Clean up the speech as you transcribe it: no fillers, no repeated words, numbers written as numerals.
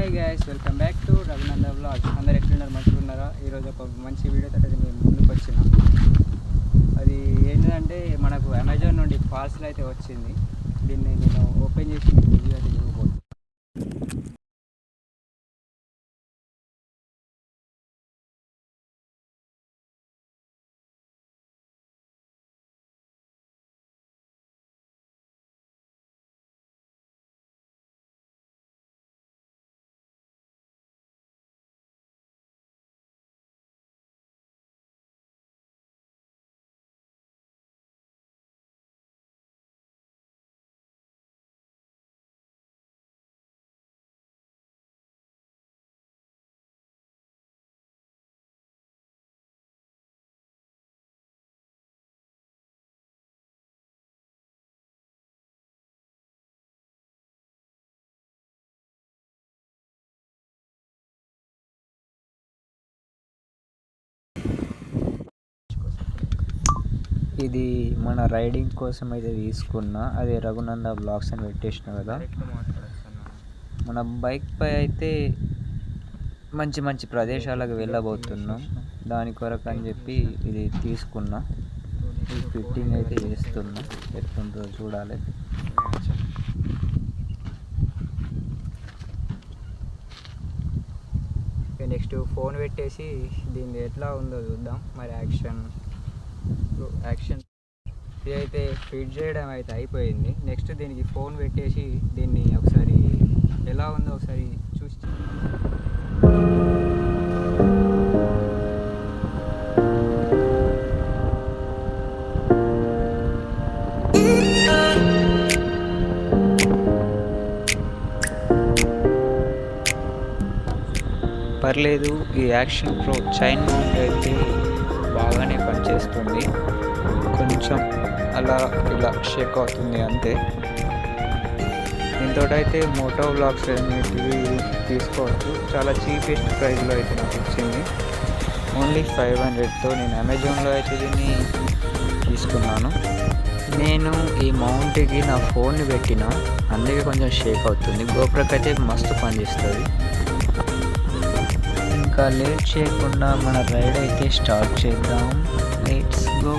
Hi guys, welcome back to Raghunanda vlogs. అందరు ఎట్లున్నారు? మంచిగా ఉన్నారా? ఈరోజు ఒక మంచి వీడియో తోటి మేము ముందుకు వచ్చిన. అది ఏంటంటే మనకు అమెజాన్ నుండి పార్సల్ అయితే వచ్చింది. దీన్ని నేను ఓపెన్ చేసి రివ్యూ అయితే ఇవ్వబోతున్నాను. ఇది మన రైడింగ్ కోసం అయితే తీసుకున్నా. అది రఘునంద బ్లాగ్స్ అని పెట్టేసిన కదా. మన బైక్ పై అయితే మంచి మంచి ప్రదేశాలకు వెళ్ళబోతున్నాం. దాని కొరకు అని చెప్పి ఇది తీసుకున్నా. ఈ ఫిట్టింగ్ అయితే చేస్తున్నా. ఎట్లుంటుందో చూడాలి. నెక్స్ట్ ఫోన్ పెట్టేసి దీన్ని ఎట్లా ఉందో చూద్దాం. మరి యాక్షన్ ఇదైతే ఫిట్ చేయడం అయితే అయిపోయింది. నెక్స్ట్ దీనికి ఫోన్ పెట్టేసి దీన్ని ఒకసారి ఎలా ఉందో ఒకసారి చూసి పర్లేదు. ఈ యాక్షన్ ప్రో చైన్ మౌంట్ అయితే బాగానే పనిచేస్తుంది. కొంచెం అలా ఇలా షేక్ అవుతుంది అంతే. దీంతో అయితే మోటో వ్లాగ్స్ అనేటివి తీసుకోవచ్చు. చాలా చీపెస్ట్ ప్రైస్లో అయితే నాకు ఇచ్చింది. ఓన్లీ 500తో నేను అమెజాన్లో అయితే దీన్ని తీసుకున్నాను. నేను ఈ మౌంట్కి నా ఫోన్ని పెట్టిన, అందుకే కొంచెం షేక్ అవుతుంది. గోప్రోకి అయితే మస్తు పనిచేస్తుంది. ఇంకా లేట్ చేయకుండా మన రైడ్ అయితే స్టార్ట్ చేద్దాం. Let's go.